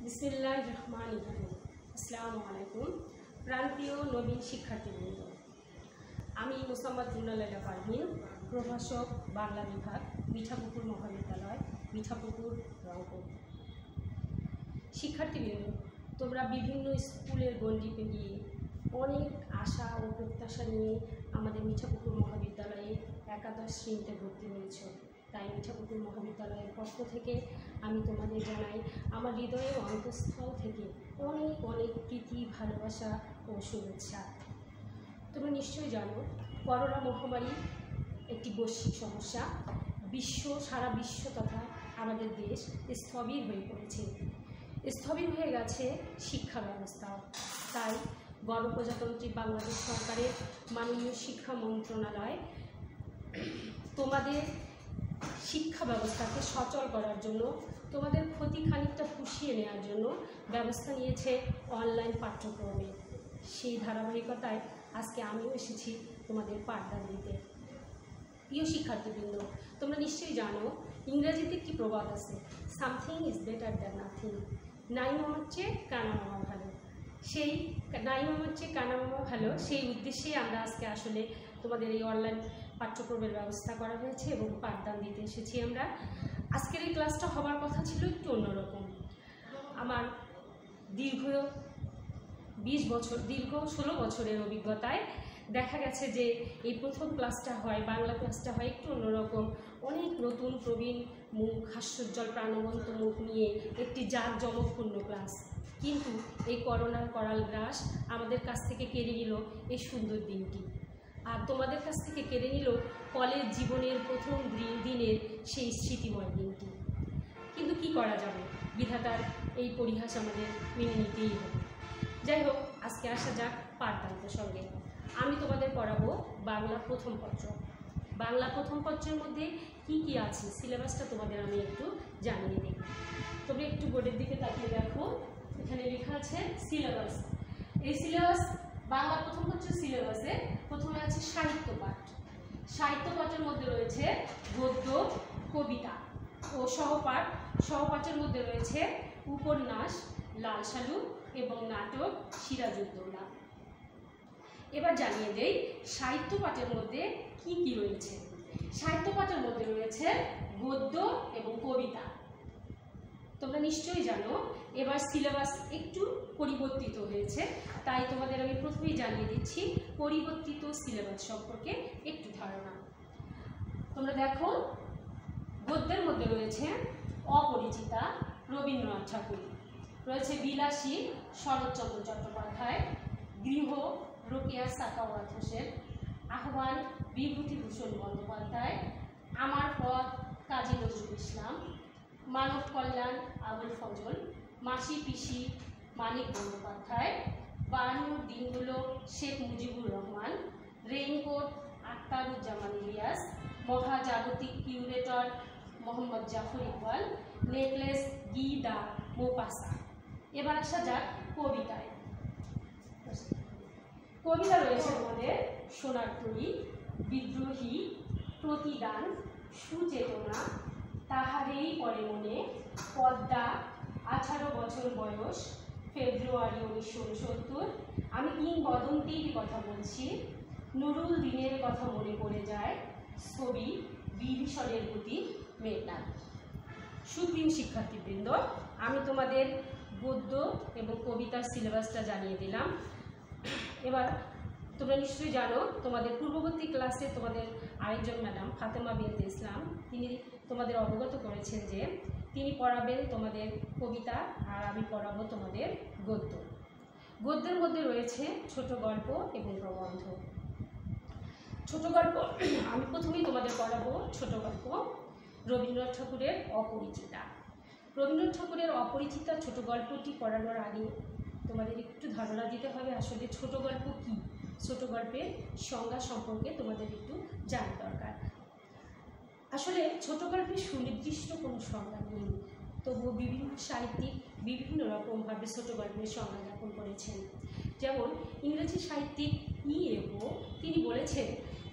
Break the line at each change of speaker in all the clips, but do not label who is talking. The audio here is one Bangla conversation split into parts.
বিসমিল্লাহির রহমানির রহিম। আসসালামু আলাইকুম প্রান্তীয় নবীন শিক্ষার্থীবৃন্দ, আমি মোসাম্মদ জুনালাইলা পারভিন, প্রভাষক বাংলা বিভাগ, মিঠাপুকুর মহাবিদ্যালয়, মিঠাপুকুর, রংপুর। শিক্ষার্থীবৃন্দ, তোমরা বিভিন্ন স্কুলের গণ্ডি পেরিয়ে অনেক আশা ও প্রত্যাশা নিয়ে আমাদের মিঠাপুকুর মহাবিদ্যালয়ে একাদশ শ্রেণীতে ভর্তি হয়েছ। তাই মিঠাপুকুর মহাবিদ্যালয়ের পক্ষ থেকে আমি তোমাদের জানাই আমার হৃদয়ের অন্তঃস্থল থেকে অনেক অনেক প্রীতি, ভালোবাসা ও শুভেচ্ছা। তোমরা নিশ্চয়ই জানো, করোনা মহামারী একটি বৈশ্বিক সমস্যা। সারা বিশ্ব তথা আমাদের দেশ স্থবির হয়ে পড়েছে, স্থবির হয়ে গেছে শিক্ষা ব্যবস্থাও। তাই গণপ্রজাতন্ত্রী বাংলাদেশ সরকারের মাননীয় শিক্ষা মন্ত্রণালয় তোমাদের শিক্ষা ব্যবস্থাকে সচল করার জন্য, তোমাদের ক্ষতি খানিকটা পুষিয়ে নেওয়ার জন্য ব্যবস্থা নিয়েছে অনলাইন পাঠ্যক্রমে। সেই ধারাবাহিকতায় আজকে আমিও এসেছি তোমাদের পাঠদান দিতে। প্রিয় শিক্ষার্থীবৃন্দ, তোমরা নিশ্চয়ই জানো ইংরেজিতে একটি প্রবাদ আছে, something is better than nothing. নাই মামার চেয়ে কানা মামা ভালো। সেই নাই মামার চেয়ে কানা মামা ভালো, সেই উদ্দেশ্যেই আমরা আজকে আসলে তোমাদের এই অনলাইন পাঠ্যক্রমের ব্যবস্থা করা হয়েছে এবং পাঠদান দিতে এসেছি আমরা। আজকের এই ক্লাসটা হবার কথা ছিল একটু অন্যরকম। আমার দীর্ঘ 16 বছরের অভিজ্ঞতায় দেখা গেছে যে এই প্রথম ক্লাসটা হয়, বাংলা ক্লাসটা হয় একটু অন্যরকম। অনেক নতুন প্রবীণ মুখ, হাস্যোজ্জ্বল প্রাণবন্ত মুখ নিয়ে একটি জাঁকজমকপূর্ণ ক্লাস। কিন্তু এই করোনার করাল গ্রাস আমাদের কাছ থেকে কেড়ে নিল এই সুন্দর দিনটি, আর তোমাদের কাছ থেকে কেড়ে নিল কলেজ জীবনের প্রথম দিনের সেই স্মৃতিময় দিনটি। কিন্তু কি করা যাবে, বিধাতার এই পরিহাস আমাদের মেনে নিতেই হবে। যাই হোক, আজকে আসা যাক পাঠদান প্রসঙ্গে। আমি তোমাদের পড়াবো বাংলা প্রথম পত্র। বাংলা প্রথম পত্রের মধ্যে কি কি আছে সিলেবাসটা তোমাদের আমি একটু জানিয়ে দিই। তবে একটু বোর্ডের দিকে তাকিয়ে দেখো, এখানে লেখা আছে সিলেবাস। এই সিলেবাস বাংলা প্রথম পত্রের সিলেবাসে প্রথমে আছে সাহিত্য পাঠ। সাহিত্য পাঠের মধ্যে রয়েছে গদ্য, কবিতা ও সহপাঠ। সহপাঠের মধ্যে রয়েছে উপন্যাস, লাল সালু এবং নাটক সিরাজউদ্দৌলা। এবার জানিয়ে দেই সাহিত্য পাঠের মধ্যে কি কি রয়েছে। সাহিত্য পাঠের মধ্যে রয়েছে গদ্য এবং কবিতা। তোমরা নিশ্চয়ই জানো এবার সিলেবাস একটু পরিবর্তিত হয়েছে, তাই তোমাদের আমি প্রথমেই জানিয়ে দিচ্ছি পরিবর্তিত সিলেবাস সম্পর্কে একটু ধারণা। তোমরা দেখো, গদ্যের মধ্যে রয়েছে অপরিচিতা রবীন্দ্রনাথ ঠাকুর, রয়েছে বিলাসী শরৎচন্দ্র চট্টোপাধ্যায়, গৃহ রোকেয়া সাখাওয়াত হোসেন, আহ্বান বিভূতিভূষণ বন্দ্যোপাধ্যায়, আমার পথ কাজী নজরুল ইসলাম, মানব কল্যাণ আবুল ফজল, মাসি পিসি মানিক বন্দ্যোপাধ্যায়, 52 দিনগুলো শেখ মুজিবুর রহমান, রেইনকোট আখতারুজ্জামান ইলিয়াস, মহাজাগতিক কিউরেটর মোহাম্মদ জাফর ইকবাল, নেকলেস গি দা মোপাসা। এবার আসা যাক কবিতায়। কবিতা রয়েছে আমাদের সোনার তরী, বিদ্রোহী, প্রতিদান, সুচেতনা, তাহারেই পরে মনে, পদ্মা, 18 বছর বয়স, ফেব্রুয়ারি 1969, আমি কিংবদন্তির কথা বলছি, নুরুল দিনের কথা মনে পড়ে যায়, ছবি, বিভীষণের প্রতি মেঘনাদ। সুপ্রিম শিক্ষার্থীবৃন্দ, আমি তোমাদের গদ্য এবং কবিতার সিলেবাসটা জানিয়ে দিলাম। এবার তোমরা নিশ্চয়ই জানো তোমাদের পূর্ববর্তী ক্লাসে তোমাদের আরেকজন ম্যাডাম ফাতেমা বিনতে ইসলাম, তিনি তোমাদের অবগত করেছেন যে তিনি পড়াবেন তোমাদের কবিতা আর আমি পড়াবো তোমাদের গদ্য। গদ্যের মধ্যে রয়েছে ছোট গল্প এবং প্রবন্ধ। ছোট গল্প আমি প্রথমেই তোমাদের পড়াবো ছোট গল্প রবীন্দ্রনাথ ঠাকুরের অপরিচিতা। রবীন্দ্রনাথ ঠাকুরের অপরিচিতা ছোট গল্পটি পড়ানোর আগে তোমাদের একটু ধারণা দিতে হবে আসলে ছোট গল্প কি, ছোট গল্পের সংজ্ঞা সম্পর্কে তোমাদের একটু জানা দরকার। আসলে ছোট গল্পের সুনির্দিষ্ট কোনো সংজ্ঞা নেই, তবুও বিভিন্ন সাহিত্যিক বিভিন্ন রকমভাবে ছোট গল্পের সংজ্ঞা জ্ঞাপন করেছেন। যেমন ইংরেজি সাহিত্যিক E.F.O তিনি বলেছেন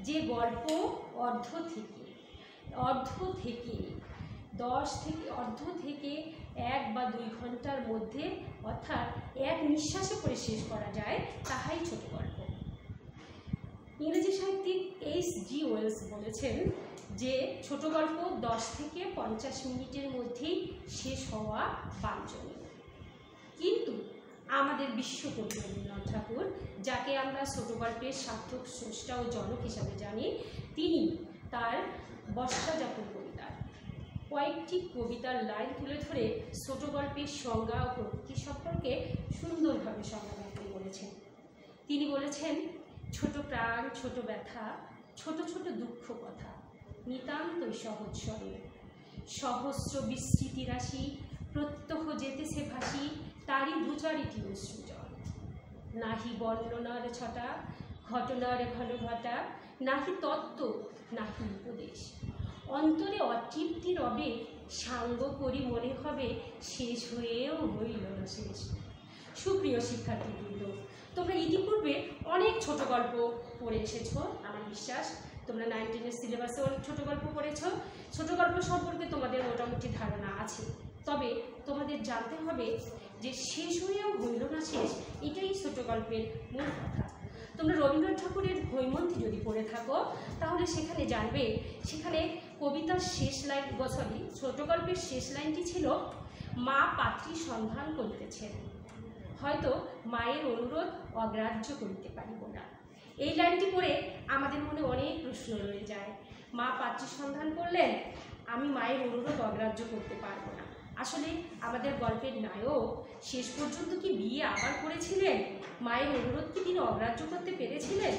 যে গল্প অর্ধ থেকে অর্ধ থেকে 1 বা 2 ঘন্টার মধ্যে, অর্থাৎ এক নিঃশ্বাসে পড়ে শেষ করা যায়, তাহাই ছোট গল্প। ইংরেজি সাহিত্যিক H.G. ওয়েলস বলেছেন যে ছোট গল্প 10 থেকে 50 মিনিটের মধ্যেই শেষ হওয়া বাঞ্ছনীয়। কিন্তু আমাদের বিশ্বকবি রবীন্দ্রনাথ ঠাকুর, যাকে আমরা ছোট গল্পের সার্থক স্রষ্টা ও জনক হিসাবে জানি, তিনি তার বর্ষাযাপন কবিতার কয়েকটি কবিতার লাইন তুলে ধরে ছোট গল্পের সংজ্ঞা ও প্রকৃতি সম্পর্কে সুন্দরভাবে সংজ্ঞাবদ্ধ করেছেন। তিনি বলেছেন, ছোট প্রাণ, ছোট ব্যথা, ছোট ছোট দুঃখ কথা, নিতান্তই সহজ সরল, সহস্র বিস্তৃতি রাশি, প্রত্যহ যেতেছে ভাসি, তারই দুচারিটি অশ্রুজল। নাহি বর্ণনার ছটা, ঘটনার ঘন ঘটা, নাহি তত্ত্ব, নাহি উপদেশ, অন্তরে অতৃপ্তি রবে, সাঙ্গ করি মনে হবে, শেষ হয়েও হইল না শেষ। সুপ্রিয় শিক্ষার্থীবৃন্দ, তোমরা ইতিপূর্বে অনেক ছোট গল্প পড়ে এসেছো। আমার বিশ্বাস তোমরা 9-10 সিলেবাসে অনেক ছোট গল্প পড়েছো। ছোট গল্প সম্পর্কে তোমাদের মোটামুটি ধারণা আছে। তবে তোমাদের জানতে হবে যে শেষ হয়েও হইল না শেষ, এটাই ছোট গল্পের মূল কথা। তোমরা রবীন্দ্রনাথ ঠাকুরের হৈমন্তী যদি পড়ে থাকো, তাহলে সেখানে জানবে, সেখানে কবিতার শেষ লাইন, ছোট গল্পের শেষ লাইনটি ছিল, মা পাত্রী সন্ধান করিতেছেন, হয়তো মায়ের অনুরোধ অগ্রাহ্য করিতে পারিব না। এই লাইনটি পড়ে আমাদের মনে অনেক প্রশ্ন রয়ে যায়। মা পাত্রী সন্ধান করলেন, আমি মায়ের অনুরোধ অগ্রাহ্য করতে পারবো না। আসলে আমাদের গল্পের নায়ক শেষ পর্যন্ত কি বিয়ে আবার করেছিলেন? মায়ের অনুরোধ কি তিনি অগ্রাহ্য করতে পেরেছিলেন?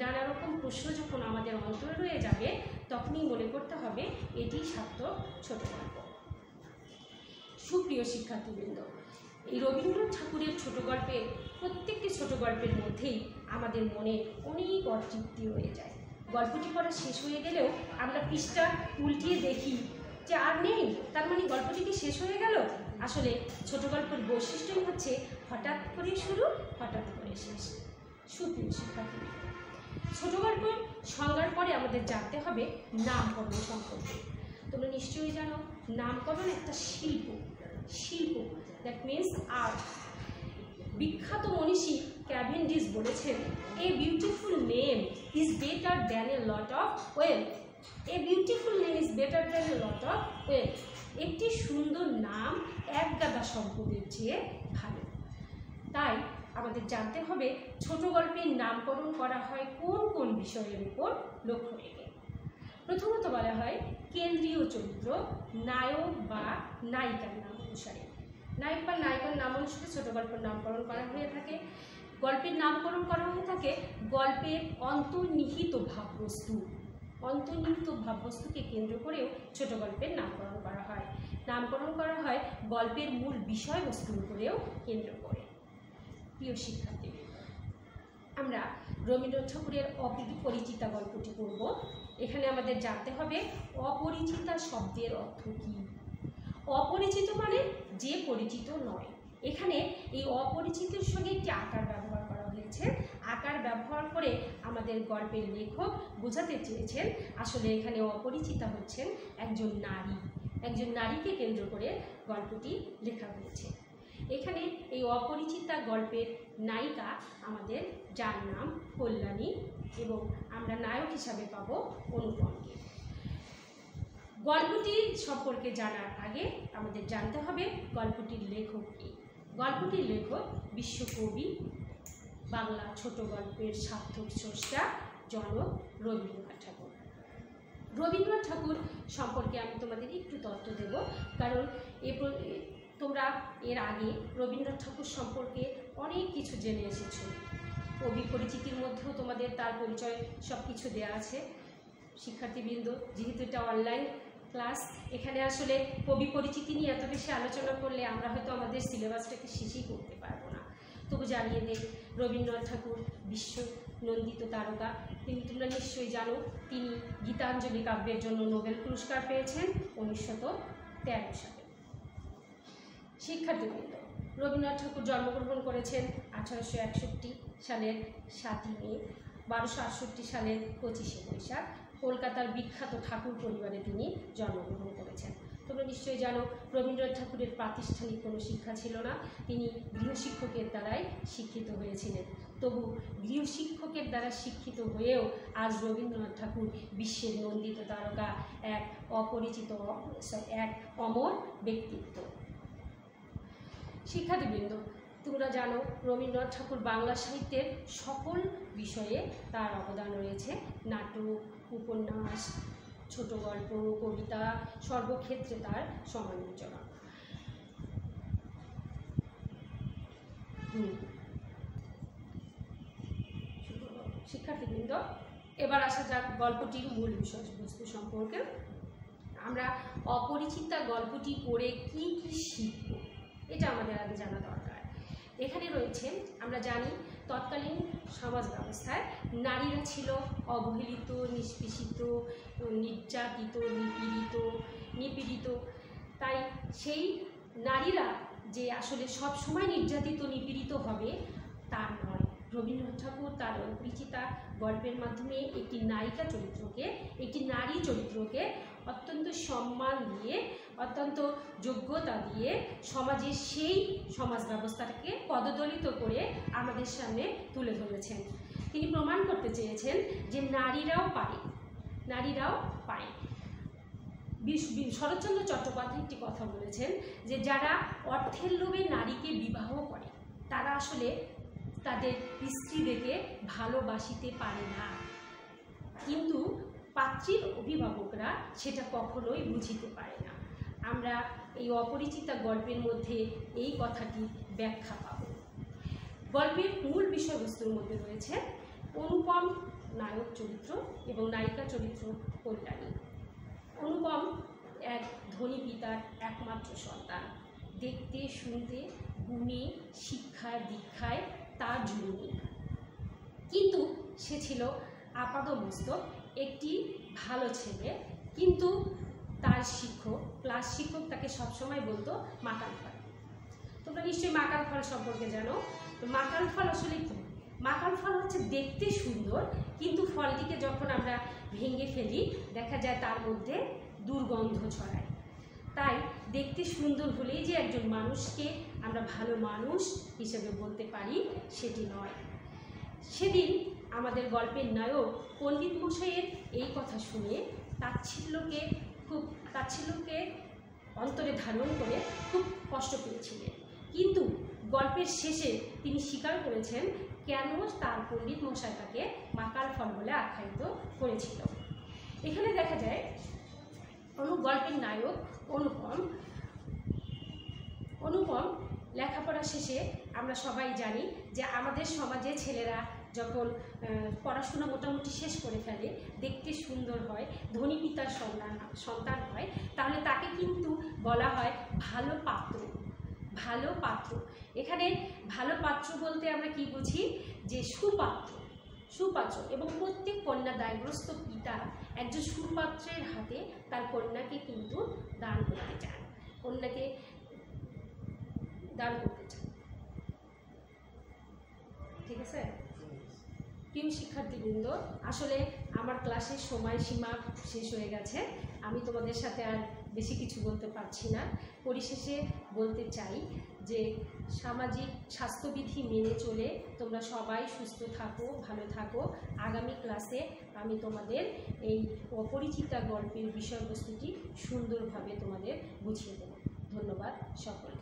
নানা রকম প্রশ্ন যখন আমাদের অন্তরে রয়ে যাবে, তখনই মনে করতে হবে এটি সার্থক ছোট গল্প। সুপ্রিয় শিক্ষার্থীবৃন্দ, এই রবীন্দ্রনাথ ঠাকুরের ছোট গল্পে, প্রত্যেকটি ছোট গল্পের মধ্যেই আমাদের মনে অনেক অতৃপ্তি রয়ে যায়। গল্পটি পড়া শেষ হয়ে গেলেও আমরা পৃষ্ঠা উল্টিয়ে দেখি যে আর নেই, তার মানে গল্পটি কি শেষ হয়ে গেল? আসলে ছোট গল্পের বৈশিষ্ট্যই হচ্ছে হঠাৎ করে শুরু, হঠাৎ করে শেষ। সুপ্রিয় শিক্ষার্থী, ছোট গল্পের সংজ্ঞার পরে আমাদের জানতে হবে নামকরণ সম্পর্কে। তোমরা নিশ্চয়ই জানো, নামকরণ একটা শিল্প। That means art. বিখ্যাত মনীষী ক্যাভেন্ডিশ বলেছেন, a beautiful name is better than a lot of wealth. A beautiful name is better than a lot of wealth. একটি সুন্দর নাম এক গাদা সম্পদের চেয়ে ভালো। তাই আমাদের জানতে হবে ছোট গল্পের নামকরণ করা হয় কোন কোন বিষয়ের উপর লক্ষ্য রেখে। প্রথমত বলা হয় কেন্দ্রীয় চরিত্র, নায়ক বা নায়িকার নাম অনুসারে। নায়ক বা নায়িকার নাম অনুসারে ছোট গল্পের নামকরণ করা হয়ে থাকে। গল্পের নামকরণ করা হয়ে থাকে গল্পের অন্তর্নিহিত ভাববস্তুকে কেন্দ্র করেও ছোট গল্পের নামকরণ করা হয়। নামকরণ করা হয় গল্পের মূল বিষয়বস্তুর উপরেও কেন্দ্র করে। প্রিয় শিক্ষার্থী, আমরা রবীন্দ্রনাথ ঠাকুরের অপরিচিতা গল্পটি পড়ব। এখানে আমাদের জানতে হবে অপরিচিতা শব্দের অর্থ কী। অপরিচিত মানে যে পরিচিত নয়। এখানে এই অপরিচিতের সঙ্গে একটি আকার ব্যবহার করা হয়েছে। আকার ব্যবহার করে আমাদের গল্পের লেখক বোঝাতে চেয়েছেন আসলে এখানে অপরিচিতা হচ্ছেন একজন নারী। একজন নারীকে কেন্দ্র করে গল্পটি লেখা হয়েছে। এখানে এই অপরিচিতা গল্পের নায়িকা আমাদের, যার নাম কল্যাণী, এবং আমরা নায়ক হিসাবে পাব অনুপমকে। গল্পটি সম্পর্কে জানার আগে আমাদের জানতে হবে গল্পটির লেখক কে। গল্পটির লেখক বিশ্বকবি, বাংলা ছোট গল্পের সার্থক স্রষ্টা, জনক রবীন্দ্রনাথ ঠাকুর। রবীন্দ্রনাথ ঠাকুর সম্পর্কে আমি তোমাদের একটু তথ্য দেব, কারণ তোমরা এর আগে রবীন্দ্রনাথ ঠাকুর সম্পর্কে অনেক কিছু জেনে এসেছো। কবি পরিচিতির মধ্যেও তোমাদের তার পরিচয় সব কিছু দেওয়া আছে। শিক্ষার্থীবৃন্দ, যেহেতু এটা অনলাইন ক্লাস, এখানে আসলে কবি পরিচিতি নিয়ে এত বেশি আলোচনা করলে আমরা হয়তো আমাদের সিলেবাসটাকে শেষই করতে পারবো না। তবু জানিয়ে দেই, রবীন্দ্রনাথ ঠাকুর বিশ্ব নন্দিত তারকা। তোমরা নিশ্চয়ই জানো, তিনি গীতাঞ্জলি কাব্যের জন্য নোবেল পুরস্কার পেয়েছেন 1913 সালে। শিক্ষার্থীবৃন্দ, রবীন্দ্রনাথ ঠাকুর জন্মগ্রহণ করেছেন 1861 সালের 7ই মে, 1268 সালের 25শে বৈশাখ। কলকাতার বিখ্যাত ঠাকুর পরিবারে তিনি জন্মগ্রহণ করেছেন। তোমরা নিশ্চয়ই জানো রবীন্দ্রনাথ ঠাকুরের প্রাতিষ্ঠানিক কোনো শিক্ষা ছিল না, তিনি গৃহশিক্ষকের দ্বারাই শিক্ষিত হয়েছিলেন। তবু গৃহশিক্ষকের দ্বারা শিক্ষিত হয়েও আজ রবীন্দ্রনাথ ঠাকুর বিশ্বের নন্দিত তারকা, এক অপরিচিত এক অমর ব্যক্তিত্ব। শিক্ষার্থীবৃন্দ, তোমরা জানো রবীন্দ্রনাথ ঠাকুর বাংলা সাহিত্যের সকল বিষয়ে তার অবদান রয়েছে। নাটক, উপন্যাস, ছোট গল্প, কবিতা, সর্বক্ষেত্রে তার সমালোচনা। শিক্ষার্থীবৃন্দ, এবার আসা যাক গল্পটির মূল বিষয়বস্তু সম্পর্কে। আমরা অপরিচিতা গল্পটি পড়ে কি কি শিখব, এটা আমাদের আগে জানা দরকার। এখানে রয়েছে, আমরা জানি তৎকালীন সমাজ ব্যবস্থায় নারীরা ছিল অবহেলিত, নিষ্পেষিত, নির্যাতিত, নিপীড়িত। তাই সেই নারীরা যে আসলে সব সময় নির্যাতিত, নিপীড়িত হবে তা নয়। রবীন্দ্রনাথ ঠাকুর তার অপরিচিতা গল্পের মাধ্যমে একটি নায়িকা চরিত্রকে, একটি নারী চরিত্রকে অত্যন্ত সম্মান দিয়ে, অত্যন্ত যোগ্যতা দিয়ে সমাজের সেই সমাজ ব্যবস্থাটাকে পদদলিত করে আমাদের সামনে তুলে ধরেছেন। তিনি প্রমাণ করতে চেয়েছেন যে নারীরাও পারে, নারীরাও পায়। শরৎচন্দ্র চট্টোপাধ্যায় একটি কথা বলেছেন যে যারা অর্থের লোভে নারীকে বিবাহ করে তারা আসলে তাদের স্ত্রীদেরকে ভালোবাসিতে পারে না, কিন্তু পাত্রীর অভিভাবকরা সেটা কখনোই বুঝিতে পারে না। আমরা এই অপরিচিতা গল্পের মধ্যে এই কথাটির ব্যাখ্যা পাব। গল্পের মূল বিষয়বস্তুর মধ্যে রয়েছে অনুপম নায়ক চরিত্র এবং নায়িকা চরিত্র কল্যাণী। অনুপম এক ধনী পিতার একমাত্র সন্তান, দেখতে শুনতে, গুণে, শিক্ষায়, দীক্ষায় তার জুড়ি, কিন্তু সে ছিল আপাদমস্তক একটি ভালো ছেলে। কিন্তু তার শিক্ষক, ক্লাস শিক্ষক তাকে সবসময় বলতো মাকাল ফল। তোমরা নিশ্চয়ই মাকাল ফল সম্পর্কে জানো। তো মাকাল ফল আসলে কি? মাকাল ফল হচ্ছে দেখতে সুন্দর, কিন্তু ফলটিকে যখন আমরা ভেঙে ফেলি দেখা যায় তার মধ্যে দুর্গন্ধ ছড়ায়। তাই দেখতে সুন্দর হলেই যে একজন মানুষকে আমরা ভালো মানুষ হিসেবে বলতে পারি সেটি নয়। সেদিন আমাদের গল্পের নায়ক পণ্ডিত মশাইয়ের এই কথা শুনে তাচ্ছিল্যকে অন্তরে ধারণ করে খুব কষ্ট পেয়েছিলেন, কিন্তু গল্পের শেষে তিনি স্বীকার করেছেন কেন তার পণ্ডিত মশাই তাকে মাকাল ফল বলে আখ্যায়িত করেছিল। এখানে দেখা যায় গল্পের নায়ক অনুপম লেখাপড়া শেষে আমরা সবাই জানি যে আমাদের সমাজে ছেলেরা যখন পড়াশোনা মোটামুটি শেষ করে ফেলে, দেখতে সুন্দর হয়, ধনী পিতার সন্তান হয়, তাহলে তাকে কিন্তু বলা হয় ভালো পাত্র। ভালো পাত্র, এখানে ভালো পাত্র বলতে আমরা কি বুঝি? যে সুপাত্র। এবং প্রত্যেক কন্যা দায়গ্রস্ত পিতা একজন সুপাত্রের হাতে তার কন্যাকে কিন্তু দান করতে চান, ঠিক আছে? প্রিয় শিক্ষার্থীবৃন্দ, আসলে আমার ক্লাসের সময়সীমা শেষ হয়ে গেছে, আমি তোমাদের সাথে আর বেশি কিছু বলতে পারছি না। পরিশেষে বলতে চাই যে সামাজিক স্বাস্থ্যবিধি মেনে চলে তোমরা সবাই সুস্থ থাকো, ভালো থাকো। আগামী ক্লাসে আমি তোমাদের এই অপরিচিতা গল্পের বিষয়বস্তুটি সুন্দরভাবে তোমাদের বুঝিয়ে দেব। ধন্যবাদ সকল।